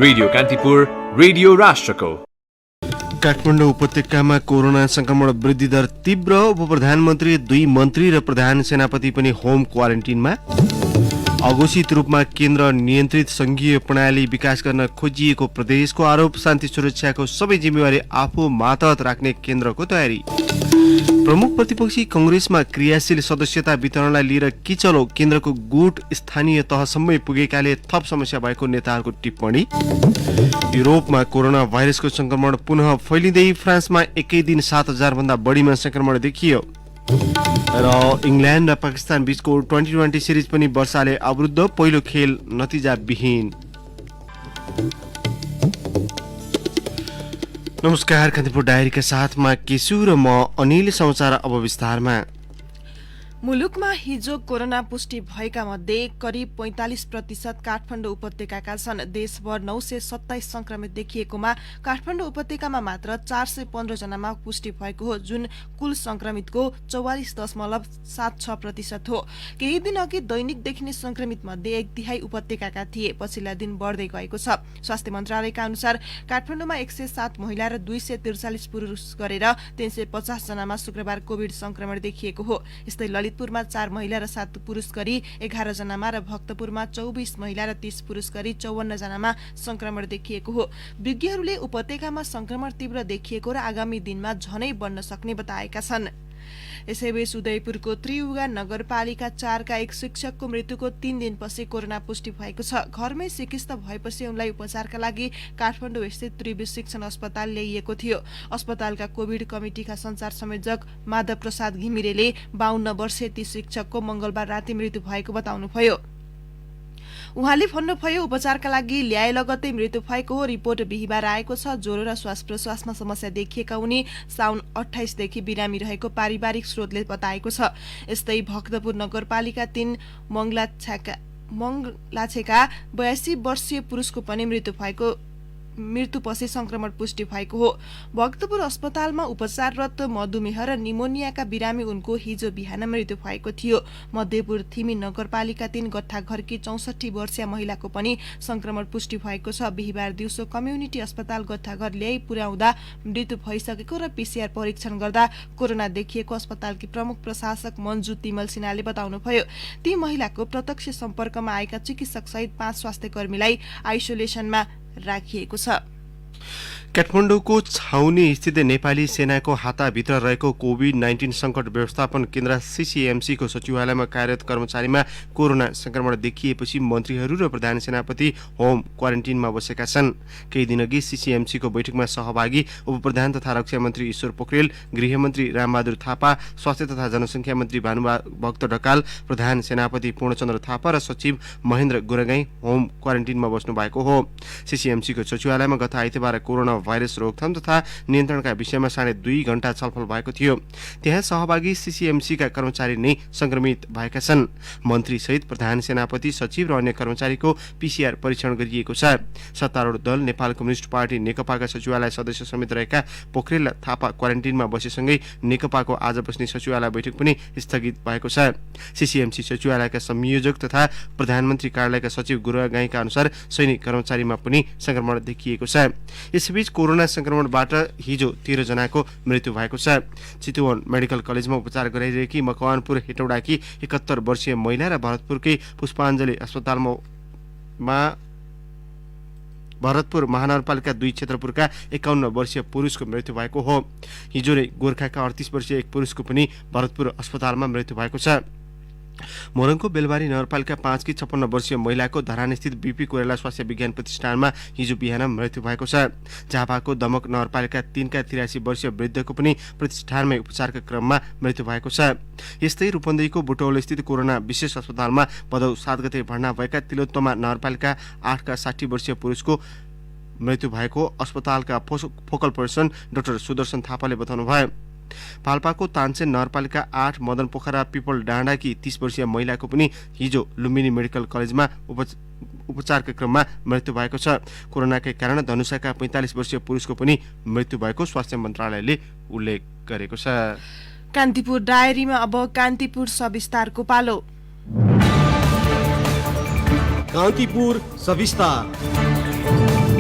Radio Kantipur, radio राष्ट्रको। काठमाडौँ उपत्यकामा corona संक्रमण वृद्धि दर तीव्र। उपप्रधानमन्त्री, 2 मन्त्री र प्रधान सेनापति पनि होम क्वारेन्टिनमा। अघोषित रूपमा केन्द्र नियन्त्रित संघीय प्रणाली विकास गर्न खोजिएको प्रदेशको आरोप। शान्ति सुरक्षाको सबै जिम्मेवारी आफू मातहत राख्ने केन्द्रको तयारी। प्रमुख प्रतिपक्षी कंग्रेसमा क्रियाशील सदस्यता वितरणलाई लिएर किचलो। केन्द्रको गुट स्थानीय तहसम्मै पुगेकाले थप समस्या भएको नेताहरूको टिप्पणी। युरोपमा कोरोना भाइरसको संक्रमण पुनः फैलिँदै। फ्रान्समा एकै दिन 7,000 भन्दा बढीमा संक्रमण देखियो। र इङ्ल्यान्ड र पाकिस्तान बीचको T20 सिरिज पनि वर्षाले अवरुद्ध। पहिलो खेल नतिजा विहीन। नमस्कार, कान्तिपुर डायरीका साथमा केशु र म अनिल। समाचार अब विस्तारमा। मुलुकमा हिजो कोरोना पुष्टि भएका मध्ये करिब 45% काठमाडौँ उपत्यकाका छन्। देशभर 927 संक्रमित देखिएकोमा काठमाडौँ उपत्यकामा मात्र 415 जनामा पुष्टि भएको हो, जुन कुल संक्रमितको 44.76% हो। केही दिन अघि दैनिक देखिने संक्रमित मध्ये 1/3 उपत्यकाका थिए। पछिल्ला दिन बढ्दै गएको छ। स्वास्थ्य मन्त्रालयका अनुसार काठमाडौँमा 107 महिला र 243 पुरुष गरेर 350 जनामा शुक्रबार कोभिड संक्रमण देखिएको हो। यस्तै ललितपुरमा 4 महिला र 7 पुरुष गरी 11 जनामा र भक्तपुरमा 24 महिला र 30 पुरुष गरी 54 जनामा संक्रमण देखिएको हो। विज्ञहरूले उपत्यकामा संक्रमण तीव्र देखिएको र आगामी दिनमा झनै बढ्न सक्ने बताएका छन्। यसैबीच उदयपुरको त्रियुगा नगरपालिका 4 का एक शिक्षकको मृत्युको 3 दिनपछि कोरोना पुष्टि भएको छ। घरमै सिकिस्त भएपछि उनलाई उपचारका लागि काठमाडौँ स्थित त्रिवी शिक्षण अस्पताल ल्याइएको थियो। अस्पतालका कोभिड कमिटिका संचार संयोजक माधव प्रसाद घिमिरेले 52 वर्षीय ती शिक्षकको मंगलबार राति मृत्यु भएको बताउनुभयो। उहाँले भन्नुभयो, उपचारका लागि ल्याए लगत्तै मृत्यु भएको हो। रिपोर्ट बिहिबार आएको छ। ज्वरो र श्वास प्रश्वासमा समस्या देखिएका उनी साउन 28 देखि बिरामी रहेको पारिवारिक स्रोतले बताएको छ। यस्तै भक्तपुर नगरपालिका 3 मङ्गलाछेका 82 वर्षीय पुरुषको पनि मृत्युपछि संक्रमण पुष्टि भएको हो। भक्तपुर अस्पतालमा उपचाररत मधुमेह र निमोनियाका बिरामी उनको हिजो बिहान मृत्यु भएको थियो। मध्यपुर थिमी नगरपालिका 3 गट्ठाघरकी 64 वर्षीय महिलाको पनि संक्रमण पुष्टि भएको छ। बिहिबार दिउँसो कम्युनिटी अस्पताल गट्ठाघर ल्याई पुर्याउँदा मृत्यु भइसकेको र PCR परीक्षण गर्दा कोरोना देखिएको अस्पतालकी प्रमुख प्रशासक मन्जु तिमल सिन्हाले बताउनुभयो। ती महिलाको प्रत्यक्ष सम्पर्कमा आएका चिकित्सक सहित 5 स्वास्थ्यकर्मीलाई आइसोलेसनमा राखिएको छ। काठमाडौँको छाउनी स्थित नेपाली सेनाको हाताभित्र रहेको कोभिड-19 संकट व्यवस्थापन केन्द्र CCMC को सचिवालयमा कार्यरत कर्मचारीमा कोरोना संक्रमण देखिएपछि मन्त्रीहरू र प्रधान सेनापति होम क्वारेन्टिनमा बसेका छन्। केही दिनअघि CCMC को बैठकमा सहभागी उपप्रधान तथा रक्षा मन्त्री ईश्वर पोखरेल, गृहमन्त्री रामबहादुर थापा, स्वास्थ्य तथा जनसङ्ख्या मन्त्री भानुभक्त ढकाल, प्रधान सेनापति पूर्णचन्द्र थापा र सचिव महेन्द्र गुरगाई होम क्वारेन्टिनमा बस्नु भएको हो। CCMC को सचिवालयमा गत आइतबार कोरोना भाइरस रोकथाम तथा नियन्त्रणका विषयमा 2.5 घण्टा छलफल भएको थियो। त्यहाँ सहभागी CCMC का कर्मचारी नै संक्रमित भएका छन्। मन्त्री सहित प्रधान सेनापति, सचिव र अन्य कर्मचारीको PCR परीक्षण गरिएको छ। सत्तारूढ दल नेपाल कम्युनिस्ट पार्टी नेकपाका सचिवालय सदस्य समेत रहेका पोखरेल र थापा क्वारेन्टिनमा बसेसँगै नेकपाको आज बस्ने सचिवालय बैठक पनि स्थगित भएको छ। CCMC सचिवालयका संयोजक तथा प्रधानमन्त्री कार्यालयका सचिव गुरुगाईका अनुसार सैनिक कर्मचारीमा पनि संक्रमण देखिएको छ। यसैबीच कोरोना संक्रमणबाट हिजो 13 जनाको मृत्यु भएको छ। चितवन मेडिकल कलेजमा उपचार गराइरहेकी मकवानपुर हेटौडाकी 71 वर्षीय महिला र भरतपुरकै पुष्पाञ्जली अस्पतालमा भरतपुर महानगरपालिका 2 क्षेत्रपुरका 51 वर्षीय पुरुषको मृत्यु भएको हो। हिजो नै गोर्खाका 38 वर्षीय एक पुरुषको पनि भरतपुर अस्पतालमा मृत्यु भएको छ। मोरङको बेलबारी नगरपालिका 5 की 56 वर्षीय महिलाको धरानस्थित BP कोइराला स्वास्थ्य विज्ञान प्रतिष्ठानमा हिजो बिहान मृत्यु भएको छ। झापाको दमक नगरपालिका 3 का 83 वर्षीय वृद्धको पनि प्रतिष्ठानमै उपचारका क्रममा मृत्यु भएको छ। यस्तै रूपन्देहीको बुटौल स्थित कोरोना विशेष अस्पतालमा भदौ 7 गते भर्ना भएका तिलोत्तमा नगरपालिका 8 का 60 वर्षीय पुरुषको मृत्यु भएको अस्पतालका फोकल पर्सन डाक्टर सुदर्शन थापाले बताउनुभयो। पाल्पाको तानसेन नगरपालिका 8 मदन पोखरा पिपल डाँडाकी 30 वर्षीय महिलाको पनि हिजो लुम्बिनी मेडिकल कलेजमा उपचारका क्रममा मृत्यु भएको छ। कोरोनाकै कारण धनुषाका 45 वर्षीय पुरुषको पनि मृत्यु भएको स्वास्थ्य मन्त्रालयले उल्लेख गरेको छ। कान्तिपुर डायरीमा अब कान्तिपुर सविस्तारको पालो। कान्तिपुर सविस्तार।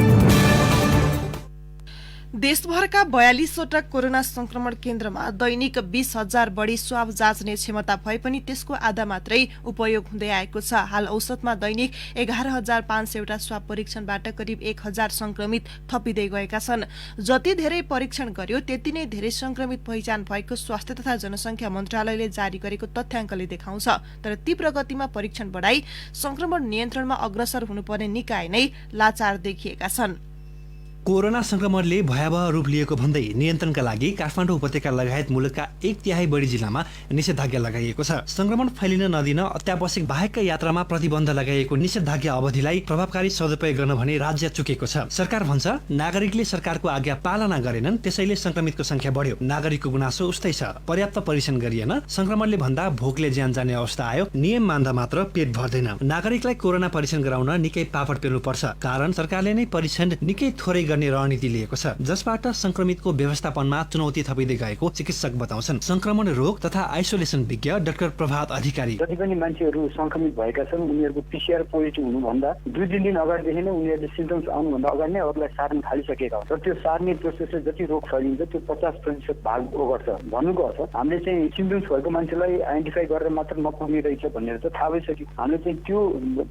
देशभरका 42वटा कोरोना संक्रमण केन्द्रमा दैनिक 20,000 बढी स्वाब जाँच्ने क्षमता भए पनि त्यसको आधा मात्रै उपयोग हुँदै आएको छ। हाल औसतमा दैनिक 11,500वटा स्वाब परीक्षणबाट करिब 1,000 संक्रमित थपिँदै गएका छन्। जति धेरै परीक्षण गर्यो त्यति नै धेरै संक्रमित पहिचान भएको स्वास्थ्य तथा जनसंख्या मन्त्रालयले जारी गरेको तथ्याङ्कले देखाउँछ। तर तीव्र गतिमा परीक्षण बढाई संक्रमण नियन्त्रणमा अग्रसर हुनुपर्ने निकाय नै लाचार देखिएका छन्। कोरोना संक्रमणले भयावह रूप लिएको भन्दै नियन्त्रणका लागि काठमाडौँ उपत्यका लगायत मुलुकका 1/3 बढी जिल्लामा निषेधाज्ञा लगाइएको छ। संक्रमण फैलिन नदिन अत्यावश्यक बाहेकका यात्रामा प्रतिबन्ध लगाइएको निषेधाज्ञा अवधिलाई प्रभावकारी सदुपयोग गर्न भने राज्य चुकेको छ। सरकार भन्छ नागरिकले सरकारको आज्ञा पालना गरेनन्, त्यसैले संक्रमितको संख्या बढ्यो। नागरिकको गुनासो उस्तै छ, पर्याप्त परीक्षण गरिएन, संक्रमणले भन्दा भोकले ज्यान जाने अवस्था आयो, नियम मान्दा मात्र पेट भर्दैन। नागरिकलाई कोरोना परीक्षण गराउन निकै पापड पेल्नुपर्छ, कारण सरकारले नै परीक्षण निकै थोरै गर्ने रणनीति लिएको छ, जसबाट संक्रमितको व्यवस्थापनमा चुनौती थपिँदै गएको चिकित्सक बताउँछन्। संक्रमण रोग तथा आइसोलेसन विज्ञ डाक्टर प्रभात अधिकारी जति पनि मान्छेहरू संक्रमित भएका छन् उनीहरूको PCR पोजिटिभ हुनुभन्दा 2-3 दिन अगाडिदेखि नै उनीहरूले सिम्पटम्स आउनुभन्दा अगाडि नै अरूलाई सार्न थालिसकेका हुन्छ र त्यो सार्ने प्रोसेसले जति रोग फैलिन्छ त्यो 50% भाग ओगट्छ। भन्नुको अर्थ हामीले चाहिँ सिम्पटम्स भएको मान्छेलाई आइडेन्टिफाई गरेर मात्र नपुग्ने रहेछ भनेर त थाहा भइसक्यो। हामीले चाहिँ त्यो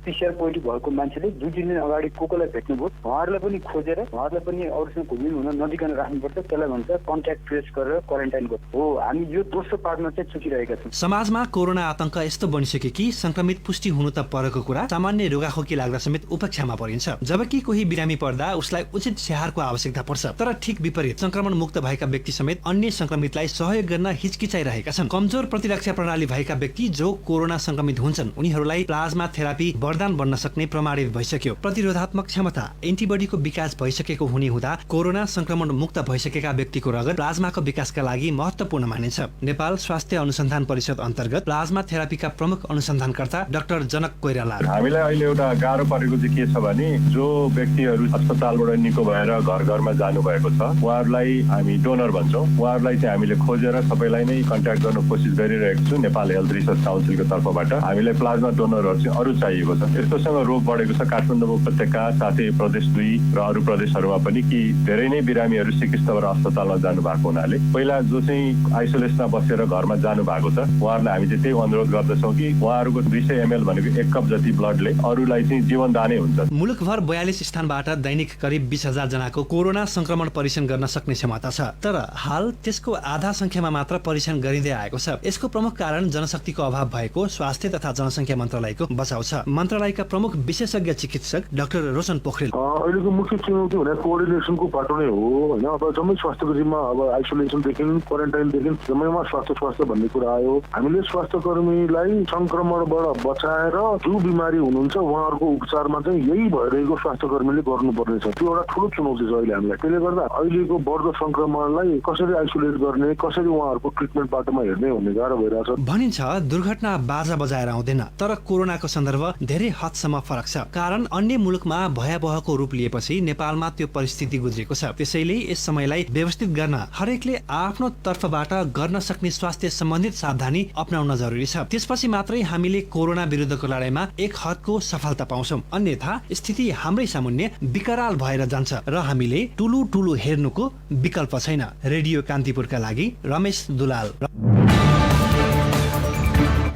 PCR पोजिटिभ भएको मान्छेले 2-3 दिन अगाडि कोलाई भेट्नुभयो, उहाँहरूलाई पनि खोजेर उहाँहरूलाई पनि अरूसँग घुमिन हुन नदिकन राख्नुपर्छ। त्यसलाई भन्छ कन्ट्याक्ट ट्रेस गरेर क्वारेन्टाइन गर्नु हो। हामी यो दोस्रो पार्टमा चाहिँ चुकिरहेका छौँ। समाजमा कोरोना आतंक यस्तो बनिसक्यो कि संक्रमित पुष्टि हुनु त परेको कुरा सामान्य रोगाखोकी लाग्दा समेत उपेक्षामा परिन्छ। जबकि कोही बिरामी पर्दा उसलाई उचित स्याहारको आवश्यकता पर्छ। तर ठीक विपरीत संक्रमण मुक्त भएका व्यक्ति समेत अन्य संक्रमितलाई सहयोग गर्न हिचकिचाइरहेका छन्। कमजोर प्रतिरक्षा प्रणाली भएका व्यक्ति जो कोरोना संक्रमित हुन्छन् उनीहरूलाई प्लाज्मा थेरापी वरदान बन्न सक्ने प्रमाणित भइसक्यो। प्रतिरोधात्मक क्षमता एन्टिबडीको विकास भइसकेको हुने हुँदा कोरोना संक्रमण मुक्त भइसकेका व्यक्तिको रगत प्लाज्माको विकासका लागि महत्त्वपूर्ण मानिन्छ। नेपाल स्वास्थ्य अनुसन्धान परिषद अन्तर्गत प्लाज्मा थेरापीका प्रमुख अनुसन्धानकर्ता डाक्टर जनक कोइराला हामीलाई अहिले एउटा गाह्रो परेको चाहिँ के छ भने जो व्यक्तिहरू अस्पतालबाट निको भएर घर घरमा जानु भएको छ उहाँहरूलाई हामी डोनर भन्छौँ। उहाँहरूलाई चाहिँ हामीले खोजेर सबैलाई नै कन्ट्याक्ट गर्न कोसिस गरिरहेको छु। नेपाल हेल्थ रिसर्च काउन्सिलको तर्फबाट हामीलाई प्लाज्मा डोनरहरू चाहिँ अरू चाहिएको छ। यस्तोसँग रोग बढेको छ काठमाडौँ उपत्यका साथै प्रदेश 2 र अरू प्रदेशहरूमा पनि कि धेरै नै बिरामीहरू सिकित्साबाट अस्पतालमा जानु भएको हुनाले पहिला जो चाहिँ आइसोलेसनमा बसेर घरमा जानु भएको छ उहाँहरूलाई हामी चाहिँ त्यही अनुरोध गर्दछौँ कि उहाँहरूको 200 ml भनेको 1 कप जति ब्लडले अरूलाई चाहिँ जीवनदानै हुन्छ। मुलुकभर 42 स्थानबाट दैनिक करिब 20,000 जनाको कोरोना संक्रमण परीक्षण गर्न सक्ने क्षमता छ। तर हाल त्यसको आधा संख्यामा मात्र परीक्षण गरिँदै आएको छ। यसको प्रमुख कारण जनशक्तिको अभाव भएको स्वास्थ्य तथा जनसंख्या मन्त्रालयको बचाउ छ। मन्त्रालयका प्रमुख विशेषज्ञ चिकित्सक डाक्टर रोशन पोखरेल अहिलेको मुख्य चुनौती भनेको कोअर्डिनेसनको पाटो नै हो हैन। अब जम्मै स्वास्थ्यको जिम्मा अब आइसोलेसनदेखि क्वारेन्टाइनदेखि जम्मैमा स्वास्थ्य भन्ने कुरा आयो। हामीले स्वास्थ्य कर्मीलाई संक्रमणबाट बचाएर जो बिमारी हुनुहुन्छ उहाँहरूको उपचारमा चाहिँ यही भइरहेको स्वास्थ्य कर्मीले गर्नुपर्ने छ। त्यो एउटा ठुलो चुनौती छ अहिले हामीलाई। त्यसले गर्दा अहिलेको बढ्दो संक्रमणलाई कसरी आइसोलेट गर्ने, कसरी उहाँहरूको ट्रिटमेन्ट बाटोमा हेर्ने भन्ने गाह्रो भइरहेछ। भनिन्छ दुर्घटना बाजा बजाएर आउँदैन, तर कोरोनाको सन्दर्भ धेरै हदसम्म फरक छ। कारण अन्य मुलुकमा भयावहको रूप लिएपछि नेपालमा त्यो परिस्थिति गुज्रेको छ। त्यसैले यस समयलाई व्यवस्थित गर्न हरेकले आफ्नो तर्फबाट गर्न सक्ने स्वास्थ्य सम्बन्धित सावधानी अपनाउन जरुरी छ। त्यसपछि मात्रै हामीले कोरोना विरुद्धको लडाईँमा एक हदको सफलता पाउँछौं। अन्यथा स्थिति हाम्रै सामुन्ने विकराल भएर जान्छ र हामीले ठुलो हेर्नुको विकल्प छैन। रेडियो कान्तिपुरका लागि रमेश दुलाल।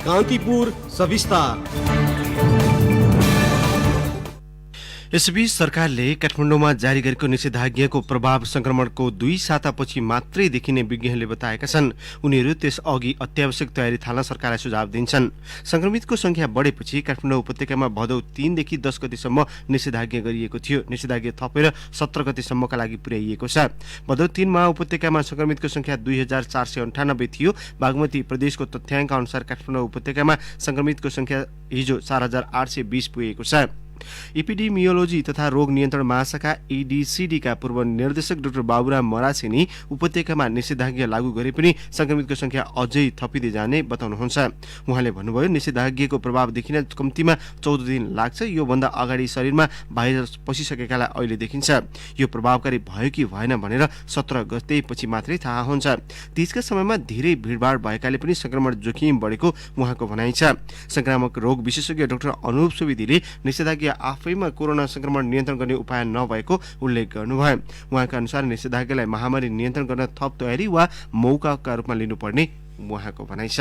कान्तिपुर सविस्तार। यसबीच सरकारले काठमाडौँमा जारी गरेको निषेधाज्ञाको प्रभाव संक्रमणको 2 सातापछि मात्रै देखिने विज्ञहरूले बताएका छन्। उनीहरू त्यस अघि अत्यावश्यक तयारी थाल्न सरकारलाई सुझाव दिन्छन्। संक्रमितको संख्या बढेपछि काठमाडौँ उपत्यकामा भदौ 3 देखि 10 गतेसम्म निषेधाज्ञा गरिएको थियो। निषेधाज्ञा थपेर 17 गतेसम्मका लागि पुर्याइएको छ। भदौ 3 मा उपत्यकामा संक्रमितको संख्या 2498 थियो। बागमती प्रदेशको तथ्याङ्क अनुसार काठमाडौँ उपत्यकामा संक्रमितको संख्या हिजो 4820 पुगेको छ। एपिडेमियोलोजी तथा रोग नियन्त्रण महाशाखा एडीसीडीका पूर्व निर्देशक डाक्टर बाबुराम मरासिनी उपत्यकामा निषेधाज्ञा लागू गरे पनि संक्रमितको संख्या अझै थपिँदै जाने बताउनुहुन्छ। उहाँले भन्नुभयो निषेधाज्ञाको प्रभाव देखिन कम्तीमा 14 दिन लाग्छ। योभन्दा अगाडि शरीरमा भाइरस पसिसकेकालाई अहिले देखिन्छ। यो प्रभावकारी भयो कि भएन भनेर 17 गतेपछि मात्रै थाहा हुन्छ। तीजका समयमा धेरै भिडभाड भएकाले पनि संक्रमण जोखिम बढेको उहाँको भनाइ छ। संक्रामक रोग विशेषज्ञ डाक्टर अनुप सुवेदीले निषेधाज्ञा प्रक्रिया आफैमा कोरोना संक्रमण नियन्त्रण गर्ने उपाय नभएको उल्लेख गर्नुभयो। उहाँका अनुसार निषेधाज्ञालाई महामारी नियन्त्रण गर्न थप तयारी वा मौकाका रूपमा लिनुपर्ने उहाँको भनाइ छ।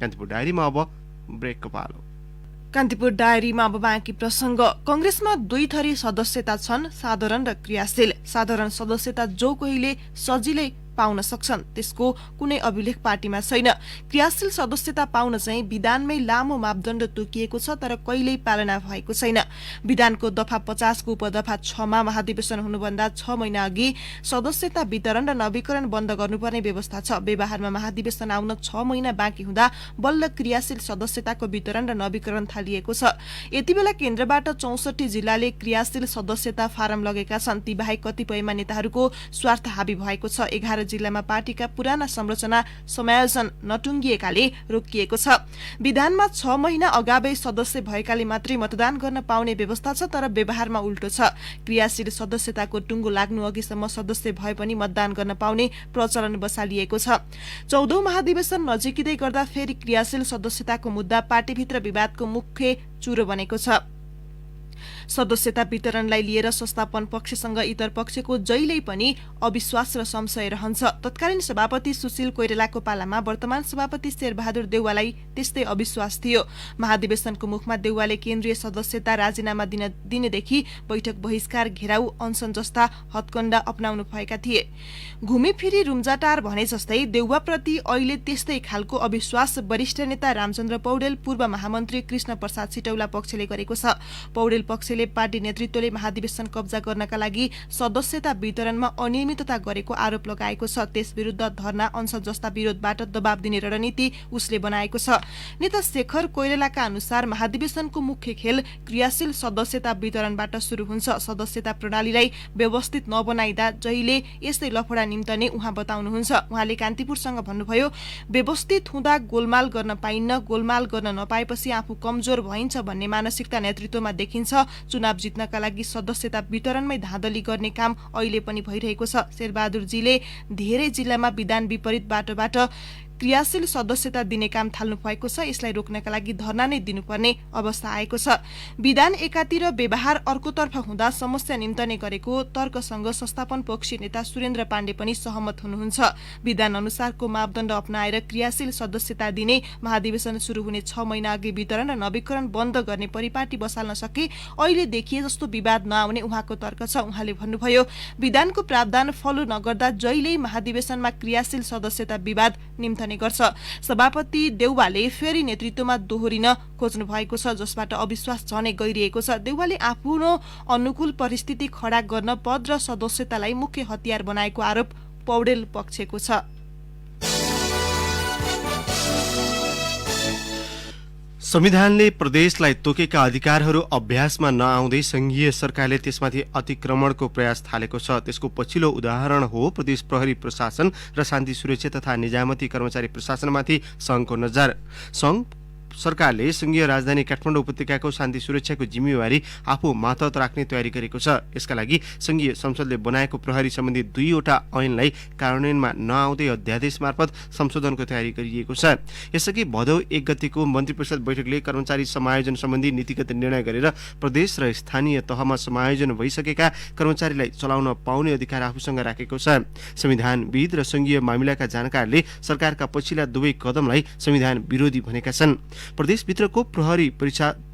कान्तिपुर डायरीमा अब ब्रेकको पालो। कान्तिपुर डायरीमा अब बाँकी प्रसंग। कंग्रेसमा दुई थरी सदस्यता छन्, साधारण र क्रियाशील। साधारण सदस्यता जो कोहीले सजिलै पाउन सक्छन्, त्यसको कुनै अभिलेख पार्टीमा छैन। क्रियाशील सदस्यता पाउन चाहिँ विधानमै लामो मापदण्ड तोकिएको छ, तर कहिल्यै पालना भएको छैन। विधानको दफा 50 को उपदफा 6 मा महाधिवेशन हुनुभन्दा 6 महिना अघि सदस्यता वितरण र नवीकरण बन्द गर्नुपर्ने व्यवस्था छ। व्यवहारमा महाधिवेशन आउन 6 महिना बाँकी हुँदा बल्ल क्रियाशील सदस्यताको वितरण र नवीकरण थालिएको छ। यति बेला केन्द्रबाट 64 जिल्लाले क्रियाशील सदस्यता फारम लगेका छन्। ती बाहेक कतिपयमा नेताहरूको स्वार्थ हावी भएको छ। 11 जिल्लामा पार्टीका पुराना संरचना समायोजन नटुङ्गिएकाले रोकिएको छ। विधानमा 6 महिना अगावै सदस्य भएकाले मात्रै मतदान गर्न पाउने व्यवस्था छ, तर व्यवहारमा उल्टो छ। क्रियाशील सदस्यताको टुङ्गो लाग्नु अघिसम्म सदस्य भए पनि मतदान गर्न पाउने प्रचलन बसालिएको छ। 14औं महाधिवेशन नजिकिँदै गर्दा फेरि क्रियाशील सदस्यताको मुद्दा पार्टीभित्र विवादको मुख्य चुरो बनेको छ। सदस्यता वितरणलाई लिएर संस्थापन पक्षसँग इतर पक्षको जहिल्यै पनि अविश्वास र संशय रहन्छ। तत्कालीन सभापति सुशील कोइरालाको पालामा वर्तमान सभापति शेरबहादुर देउवालाई त्यस्तै अविश्वास थियो। महाधिवेशनको मुखमा देउवाले केन्द्रीय सदस्यता राजीनामा दिनेदेखि बैठक बहिष्कार, घेराउ, अनसन जस्ता हत्कण्डा अपनाउनु भएका थिए। घुमीफिरी रुम्जाटार भने जस्तै देउवाप्रति अहिले त्यस्तै खालको अविश्वास वरिष्ठ नेता रामचन्द्र पौडेल, पूर्व महामन्त्री कृष्ण प्रसाद सिटौला पक्षले गरेको छ। पौडेल पक्षले पार्टी नेतृत्वले महाधिवेशन कब्जा गर्नका लागि सदस्यता वितरणमा अनियमितता गरेको आरोप लगाएको छ। त्यस विरुद्ध धरना, अनसन जस्ता विरोधबाट दबाव दिने रणनीति उसले बनाएको छ। नेता शेखर कोइरालाका अनुसार महाधिवेशनको मुख्य खेल क्रियाशील सदस्यता वितरणबाट शुरू हुन्छ। सदस्यता प्रणालीलाई व्यवस्थित नबनाइदा जहिले यस्तै लफडा निम्तने उहाँ बताउनुहुन्छ। उहाँले कान्तिपुरसँग भन्नुभयो, व्यवस्थित हुँदा गोलमाल गर्न पाइन्न, गोलमाल गर्न नपाएपछि आफू कमजोर भइन्छ भन्ने मानसिकता नेतृत्वमा देखिन्छ। चुनाव जित्नका लागि सदस्यता वितरणमै धाँधली गर्ने काम अहिले पनि भइरहेको छ। शेरबहादुरजीले धेरै जिल्लामा विधान विपरीत बाटोबाट क्रियाशील सदस्यता दिने काम थाल्नु भएको छ। यसलाई रोक्नका लागि धरना नै दिनुपर्ने अवस्था आएको छ। विधान एकातिर, व्यवहार अर्कोतर्फ हुँदा समस्या निम्तने गरेको तर्कसँग संस्थापन पक्षी नेता सुरेन्द्र पाण्डे पनि सहमत हुनुहुन्छ। विधान अनुसारको मापदण्ड अपनाएर क्रियाशील सदस्यता दिने, महाधिवेशन शुरू हुने 6 महिना अघि वितरण र नवीकरण बन्द गर्ने परिपाटी बसाल्न सके अहिले देखिए जस्तो विवाद नआउने उहाँको तर्क छ। उहाँले भन्नुभयो, विधानको प्रावधान फलो नगर्दा जहिल्यै महाधिवेशनमा क्रियाशील सदस्यता विवाद निम्तने गर्छ। सभापति देउवाले फेरि नेतृत्वमा दोहोरिन खोज्नु भएको छ, जसबाट अविश्वास झनै गइरहेको छ। देउवाले आफ्नो अनुकूल परिस्थिति खडा गर्न पद र सदस्यतालाई मुख्य हतियार बनाएको आरोप पौडेल पक्षको छ। संविधानले प्रदेशलाई तोकेका अधिकारहरू अभ्यासमा नआउँदै संघीय सरकारले त्यसमाथि अतिक्रमणको प्रयास थालेको छ। त्यसको पछिल्लो उदाहरण हो प्रदेश प्रहरी प्रशासन र शान्ति सुरक्षा तथा निजामती कर्मचारी प्रशासनमाथि संघको नजर। संघ सरकारले संघीय राजधानी काठमाडौँ उपत्यकाको शान्ति सुरक्षाको जिम्मेवारी आफू मातहत राख्ने तयारी गरेको छ। यसका लागि संघीय संसदले बनाएको प्रहरी सम्बन्धी 2 वटा ऐनलाई कार्यान्वयनमा नआउँदै अध्यादेश मार्फत संशोधनको तयारी गरिएको छ। यसअघि भदौ 1 गतेको मन्त्री परिषद बैठकले कर्मचारी समायोजन सम्बन्धी नीतिगत निर्णय गरेर प्रदेश र स्थानीय तहमा समायोजन भइसकेका कर्मचारीलाई चलाउन पाउने अधिकार आफूसँग राखेको छ। संविधानविद र संघीय मामिलाका जानकारले सरकारका पछिल्ला दुवै कदमलाई संविधान विरोधी भनेका छन्। प्रदेशभित्रको प्रहरी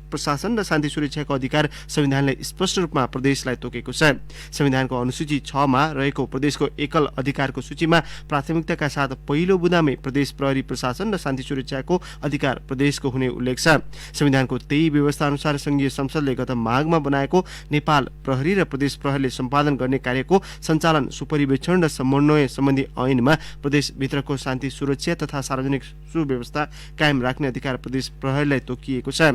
प्रशासन र शान्ति सुरक्षाको अधिकार संविधानले स्पष्ट रूपमा प्रदेशलाई तोकेको छ। संविधानको अनुसूची 6 मा रहेको प्रदेशको एकल अधिकारको सूचीमा प्राथमिकताका साथ पहिलो बुँदामै प्रदेश प्रहरी प्रशासन र शान्ति सुरक्षाको अधिकार प्रदेशको हुने उल्लेख छ। संविधानको त्यही व्यवस्था अनुसार संघीय संसदले गत माघमा बनाएको नेपाल प्रहरी र प्रदेश प्रहरीले सम्पादन गर्ने कार्यको सञ्चालन, सुपरिवेक्षण र समन्वय सम्बन्धी ऐनमा प्रदेशभित्रको शान्ति सुरक्षा तथा सार्वजनिक सुव्यवस्था कायम राख्ने अधिकार प्रदेश प्रहरीलाई तोकिएको छ।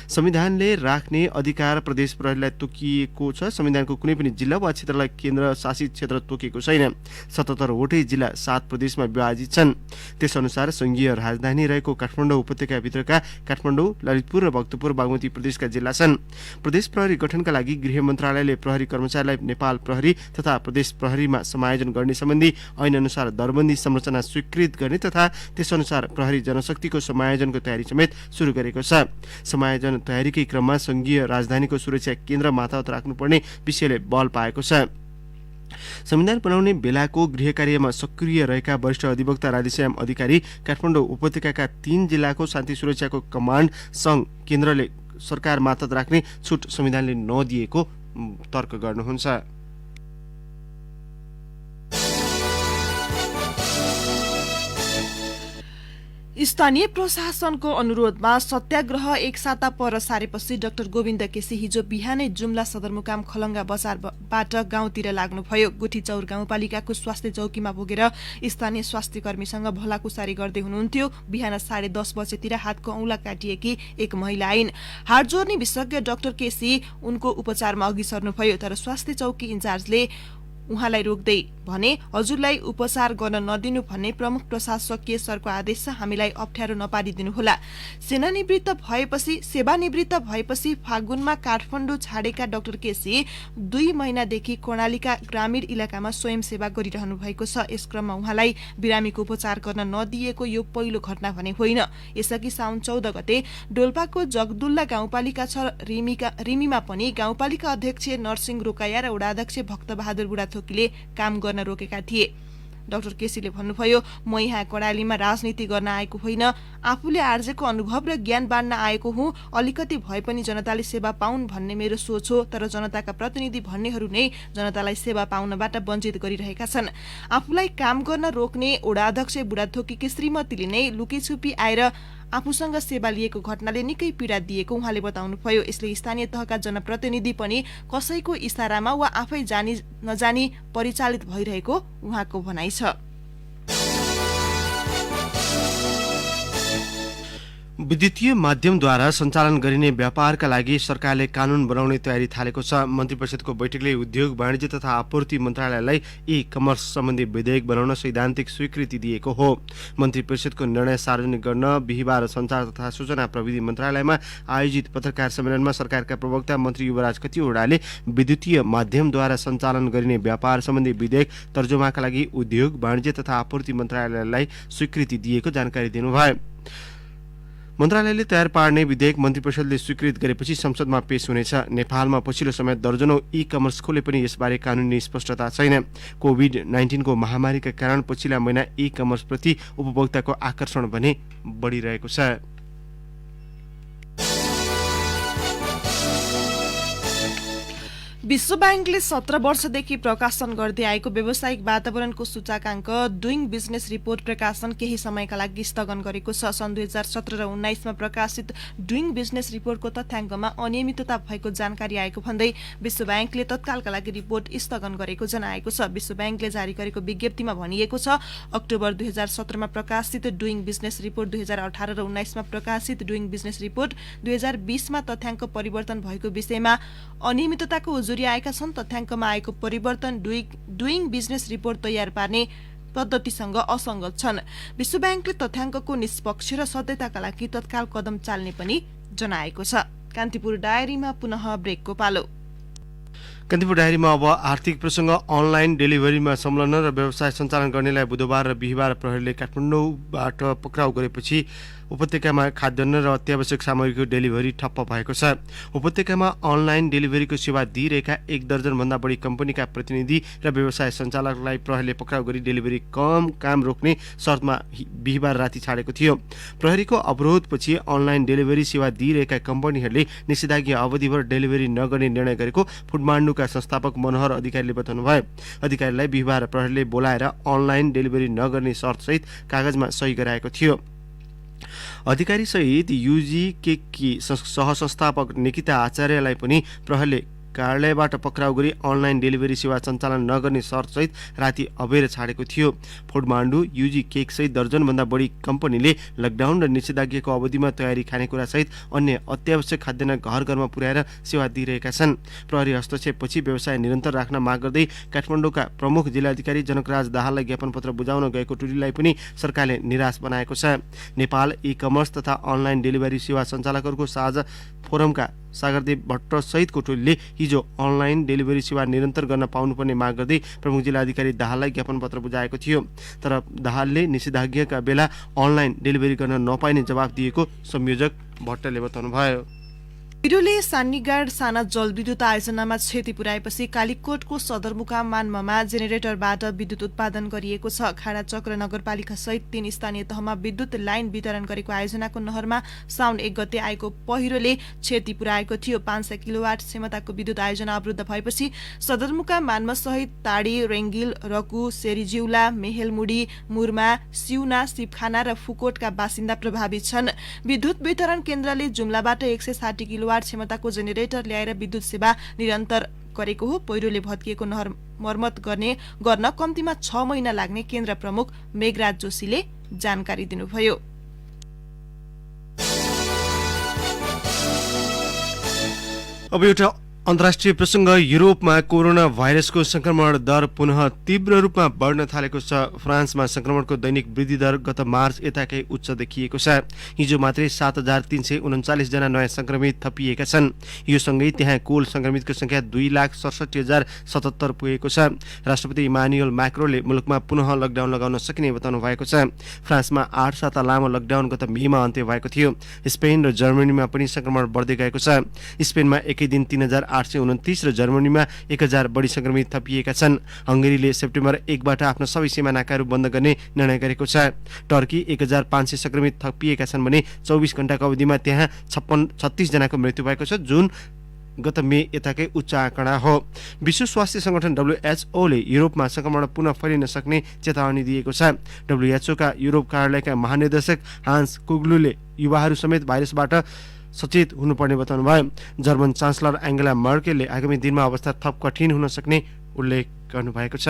संविधानले राख्ने अधिकार प्रदेश प्रहरीलाई तोकिएको छ। संविधानको कुनै पनि जिल्ला वा क्षेत्रलाई केन्द्र शासित क्षेत्र तोकिएको छैन। 77 वटै जिल्ला 7 प्रदेशमा विभाजित छन्। त्यसअनुसार संघीय राजधानी रहेको काठमाडौँ उपत्यकाभित्रका काठमाडौँ, ललितपुर र भक्तपुर बागमती प्रदेशका जिल्ला छन्। प्रदेश प्रहरी गठनका लागि गृह मन्त्रालयले प्रहरी कर्मचारीलाई नेपाल प्रहरी तथा प्रदेश प्रहरीमा समायोजन गर्ने सम्बन्धी ऐन अनुसार दरबन्दी संरचना स्वीकृत गर्ने तथा त्यसअनुसार प्रहरी जनशक्तिको समायोजनको तयारी समेत सुरु गरेको छ। समायोजन तयारीकै क्रममा संघीय राजधानीको सुरक्षा केन्द्र माथावत राख्नुपर्ने विषयले बल पाएको छ। संविधान बनाउने बेलाको गृह कार्यमा सक्रिय रहेका वरिष्ठ अधिवक्ता राधेश्याम अधिकारी काठमाडौँ उपत्यकाका 3 जिल्लाको शान्ति सुरक्षाको कमान्ड सङ्घ केन्द्रले सरकार मातहत राख्ने छुट संविधानले नदिएको तर्क गर्नुहुन्छ। स्थानीय प्रशासनको अनुरोधमा सत्याग्रह एक साता पर सारेपछि डाक्टर गोविन्द केसी हिजो बिहानै जुम्ला सदरमुकाम खलङ्गा बजारबाट गाउँतिर लाग्नुभयो। गुठीचौर गाउँपालिकाको स्वास्थ्य चौकीमा पुगेर स्थानीय स्वास्थ्य कर्मीसँग भलाकुसारी गर्दै हुनुहुन्थ्यो। बिहान 10:30 बजेतिर हातको औंला काटिएकी एक महिला आइन्। हाड जोर्नी विशेषज्ञ डाक्टर केसी उनको उपचारमा अघि सर्नुभयो, तर स्वास्थ्य चौकी इन्चार्जले उहाँलाई रोक्दै भने हजुरलाई उपचार गर्न नदिनु भन्ने प्रमुख प्रशासकीय सरको आदेश छ, हामीलाई अप्ठ्यारो नपारिदिनुहोला। सेवानिवृत्त भएपछि फागुनमा काठमाडौँ छाडेका डाक्टर केसी 2 महिनादेखि कर्णालीका ग्रामीण इलाकामा स्वयंसेवा गरिरहनु भएको छ। यस क्रममा उहाँलाई बिरामीको उपचार गर्न नदिएको यो पहिलो घटना भने होइन। यसअघि साउन 14 गते डोल्पाको जगदुल्ला गाउँपालिका छ रिमीमा पनि गाउँपालिका अध्यक्ष नरसिंह रोकाया र वडाध्यक्ष भक्तबहादुर बुढाथोकीले काम गर्न रोकेका थिए। डाक्टर केसीले भन्नुभयो, म यहाँ कर्णालीमा राजनीति गर्न आएको होइन, आफूले आर्जेको अनुभव र ज्ञान बाँड्न आएको हुँ। अलिकति भए पनि जनताले सेवा पाउन् भन्ने मेरो सोच हो, तर जनताका प्रतिनिधि भन्नेहरू नै जनतालाई सेवा पाउनबाट वञ्चित गरिरहेका छन्। आफूलाई काम गर्न रोक्ने वडाध्यक्ष बुढाथोकीकी श्रीमतीले नै लुकीछुपी आएर आफूसँग सेवा लिएको घटनाले निकै पीडा दिएको उहाँले बताउनुभयो। यसले स्थानीय तहका जनप्रतिनिधि पनि कसैको इशारामा वा आफै जानी नजानी परिचालित भइरहेको उहाँको भनाइ छ। विद्युतीय माध्यमद्वारा सञ्चालन गरिने व्यापारका लागि सरकारले कानून बनाउने तयारी थालेको छ। मन्त्री परिषदको बैठकले उद्योग वाणिज्य तथा आपूर्ति मन्त्रालयलाई ई कमर्स सम्बन्धी विधेयक बनाउन सैद्धान्तिक स्वीकृति दिएको हो। मन्त्री परिषदको निर्णय सार्वजनिक गर्न बिहिबार सञ्चार तथा सूचना प्रविधि मन्त्रालयमा आयोजित पत्रकार सम्मेलनमा सरकारका प्रवक्ता मन्त्री युवराज खतिवड़ाले विद्युतीय माध्यमद्वारा सञ्चालन गरिने व्यापार सम्बन्धी विधेयक तर्जुमाका लागि उद्योग वाणिज्य तथा आपूर्ति मन्त्रालयलाई स्वीकृति दिएको जानकारी दिनुभयो। मन्त्रालयले तयार पार्ने विधेयक मन्त्री परिषदले स्वीकृत गरेपछि संसदमा पेश हुनेछ। नेपालमा पछिल्लो समय दर्जनौं ई कमर्स खोले पनि यसबारे कानूनी स्पष्टता छैन। कोभिड-19 को महामारीका कारण पछिल्ला महिना ई कमर्स प्रति उपभोक्ताको आकर्षण भने बढिरहेको छ। विश्व ब्याङ्कले 17 वर्षदेखि प्रकाशन गर्दै आएको व्यावसायिक वातावरणको सूचकाङ्क डुइङ बिजनेस रिपोर्ट प्रकाशन केही समयका लागि स्थगन गरेको छ। सन् 2017 र 19 मा प्रकाशित डुइङ बिजनेस रिपोर्टको तथ्याङ्कमा अनियमितता भएको जानकारी आएको भन्दै विश्व ब्याङ्कले तत्कालका लागि रिपोर्ट स्थगन गरेको जनाएको छ। विश्व ब्याङ्कले जारी गरेको विज्ञप्तिमा भनिएको छ, अक्टोबर 2017 मा प्रकाशित डुइङ बिजनेस रिपोर्ट, 2018 र 19 मा प्रकाशित डुइङ बिजनेस रिपोर्ट, 2020 मा तथ्याङ्क परिवर्तन भएको विषयमा अनियमितताको आएका छन्। तथ्याङ्कमा आएको परिवर्तन डुइङ बिजनेस रिपोर्ट तयार पार्ने पद्धतिसँग असङ्गत छन्। विश्व ब्याङ्कले तथ्याङ्कको निष्पक्ष र सत्यताका लागि तत्काल कदम चाल्ने पनि जनाएको छ। कान्तिपुर डायरीमा पुनः ब्रेकको पालो। कान्तिपुर डायरीमा अब आर्थिक प्रसङ्ग। अनलाइन डेलिभरीमा संलग्न र व्यवसाय सञ्चालन गर्नेलाई बुधबार र बिहिबार प्रहरीले काठमाडौँबाट पक्राउ गरेपछि उपत्यकामा खाद्यान्न र अत्यावश्यक सामग्रीको डेलिभरी ठप्प भएको छ। उपत्यकामा अनलाइन डेलिभरीको सेवा दिइरहेका 1 दर्जनभन्दा बढी कम्पनीका प्रतिनिधि र व्यवसाय सञ्चालकलाई प्रहरीले पक्राउ गरी डेलिभरी काम रोक्ने शर्तमा बिहिबार राति छाडेको थियो। प्रहरीको अवरोधपछि अनलाइन डेलिभरी सेवा दिइरहेका कम्पनीहरूले निषेधाज्ञा अवधिभर डेलिभरी नगर्ने निर्णय गरेको फुडमान्डुका संस्थापक मनोहर अधिकारीले बताउनुभयो। अधिकारीलाई बिहिबार प्रहरीले बोलाएर अनलाइन डेलिभरी नगर्ने शर्तसहित कागजमा सही गराएको थियो। अधिकारी सहित युजीकेकी सहसंस्थापक निकिता आचार्यलाई पनि प्रहरीले कार्यालयबाट पक्राउ गरी अनलाइन डेलिभरी सेवा सञ्चालन नगर्ने शर्तसहित राति अबेर छाडेको थियो। फुडमान्डु, युजी केक सहित दर्जनभन्दा बढी कम्पनीले लकडाउन र निषेधाज्ञाको अवधिमा तयारी खानेकुरा सहित अन्य अत्यावश्यक खाद्यान्न घर घरमा पुर्याएर सेवा दिइरहेका छन्। प्रहरी हस्तक्षेपपछि व्यवसाय निरन्तर राख्न माग गर्दै काठमाडौँका प्रमुख जिल्लाधिकारी जनकराज दाहाललाई ज्ञापन पत्र बुझाउन गएको टोलीलाई पनि सरकारले निराश बनाएको छ। नेपाल ई कमर्स तथा अनलाइन डेलिभरी सेवा सञ्चालकहरूको साझा फोरमका सागरदेव भट्ट सहितको टोलीले हिजो अनलाइन डेलिभरी सेवा निरन्तर गर्न पाउनुपर्ने माग गर्दै प्रमुख जिल्लाधिकारी दाहाललाई ज्ञापन पत्र बुझाएको थियो। तर दाहालले निषेधाज्ञाका बेला अनलाइन डेलिभरी गर्न नपाइने जवाफ दिएको संयोजक भट्टले बताउनुभयो। पिरोले सान्नीगाड साना जलविद्युत आयोजनामा क्षति पुर्याएपछि कालीकोटको सदरमुकाम मान्ममा जेनेरेटरबाट विद्युत उत्पादन गरिएको छ। खाडाचक्र नगरपालिका सहित 3 स्थानीय तहमा विद्युत लाइन वितरण गरेको आयोजनाको नहरमा साउन 1 गते आएको पहिरोले क्षति पुर्याएको थियो। 500 किलोवाट क्षमताको विद्युत आयोजना अवरुद्ध भएपछि सदरमुकाम मान्म सहित ताडी, रेङ्गिल, रकु, सेरिजिउला, मेहेलमुडी, मुरमा, सिउना, सिपखाना र फुकोटका बासिन्दा प्रभावित छन्। विद्युत वितरण केन्द्रले जुम्लाबाट 160 किलोवाट क्षमताको जेनेरेटर ल्याएर विद्युत सेवा निरन्तर गरेको हो। पहिरोले भत्किएको नहर मर्मत गर्न कम्तीमा 6 महिना लाग्ने केन्द्र प्रमुख मेघराज जोशीले जानकारी दिनुभयो। अब एउटा अन्तर्राष्ट्रिय प्रसङ्ग। युरोपमा कोरोना भाइरसको संक्रमण दर पुनः तीव्र रूपमा बढ्न थालेको छ। फ्रान्समा संक्रमणको दैनिक वृद्धि दर गत मार्च यताकै उच्च देखिएको छ। हिजो मात्रै 7,339 जना नयाँ संक्रमित थपिएका छन्। यो सँगै त्यहाँ कुल संक्रमितको संख्या 2,67,077 पुगेको छ। राष्ट्रपति इमानुएल म्याक्रोनले मुलुकमा पुनः लकडाउन लगाउन सकिने बताउनु भएको छ। फ्रान्समा 8 साता लामो लकडाउन गत मेमा अन्त्य भएको थियो। स्पेन र जर्मनीमा पनि संक्रमण बढ्दै गएको छ। स्पेनमा एकै दिन 3,829 र जर्मनीमा 1,000 बढी संक्रमित थपिएका छन्। हंगेरीले सेप्टेम्बर 1बाट आफ्नो सबै सीमा नाकाहरू बन्द गर्ने निर्णय गरेको छ। टर्की 1,500 संक्रमित थपिएका छन् भने 24 घण्टाको अवधिमा त्यहाँ 36 जनाको मृत्यु भएको छ, जुन गत मे यताकै उच्च आँकडा हो। विश्व स्वास्थ्य संगठन WHO ले युरोपमा संक्रमण पुनः फैलिन सक्ने चेतावनी दिएको छ। WHO का युरोप कार्यालयका महानिर्देशक हान्स कुग्लुले युवाहरू समेत भाइरसबाट सचेत हुनुपर्ने बताउनुभयो। जर्मन चान्सलर एङ्गेला मर्केलले आगामी दिनमा अवस्था थप कठिन हुन सक्ने उल्लेख गर्नुभएको छ।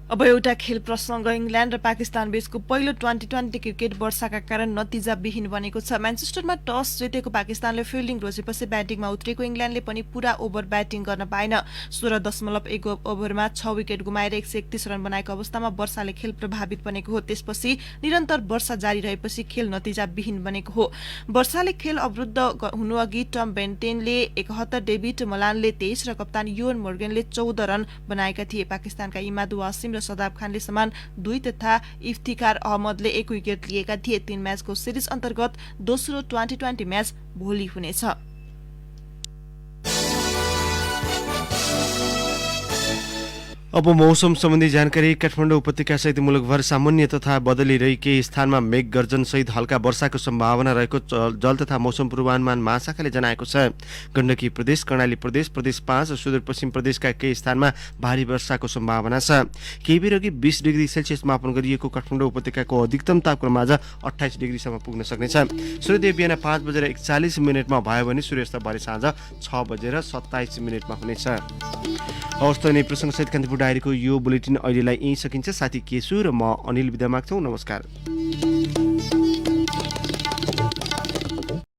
अब एउटा खेल प्रसङ्ग। इङ्ल्यान्ड र पाकिस्तान बीचको पहिलो 2020 क्रिकेट वर्षाका कारण नतिजाविहीन बनेको छ। म्यान्चेस्टरमा टस जितेको पाकिस्तानले फिल्डिङ रोजेपछि ब्याटिङमा उत्रेको इङ्ल्यान्डले पनि पूरा ओभर ब्याटिङ गर्न पाएन। 16.1 ओभरमा 6 विकेट गुमाएर 131 रन बनाएको अवस्थामा वर्षाले खेल प्रभावित बनेको हो। त्यसपछि निरन्तर वर्षा जारी रहेपछि खेल नतिजाविहीन बनेको हो। वर्षाले खेल अवरुद्ध हुनुअघि टम बेन्टेनले 71, डेभिड मलानले 23 र कप्तान योन मोर्गनले 14 रन बनाएका थिए। पाकिस्तानका इमाद वासिम र सदाब खानले समान 2 तथा इफ्तिखार अहमदले 1 विकेट लिएका थिए। 3 म्याचको सिरिज अन्तर्गत दोस्रो 2020 म्याच भोलि हुनेछ। अब मौसम सम्बन्धी जानकारी। काठमाडौँ उपत्यका सहित मुलुकभर सामान्य तथा बदली रही केही स्थानमा मेघ गर्जन सहित हल्का वर्षाको सम्भावना रहेको जल तथा मौसम पूर्वानुमान महाशाखाले जनाएको छ। गण्डकी प्रदेश, कर्णाली प्रदेश, प्रदेश 5 र सुदूरपश्चिम प्रदेशका केही स्थानमा भारी वर्षाको सम्भावना छ। केही बेर अघि 20 डिग्री सेल्सियस मापन गरिएको काठमाडौँ उपत्यकाको अधिकतम तापक्रम आज 28 डिग्रीसम्म पुग्न सक्नेछ। सूर्योदय बिहान 5:41 भयो भने सूर्यास्त भरे साँझ 6:27 हुनेछ। हवस् त नै प्रसङ्गसहित कान्तिपुर डायरीको यो बुलेटिन अहिलेलाई यहीँ सकिन्छ। साथी केशु र म अनिल बिदा माग्छौँ। नमस्कार।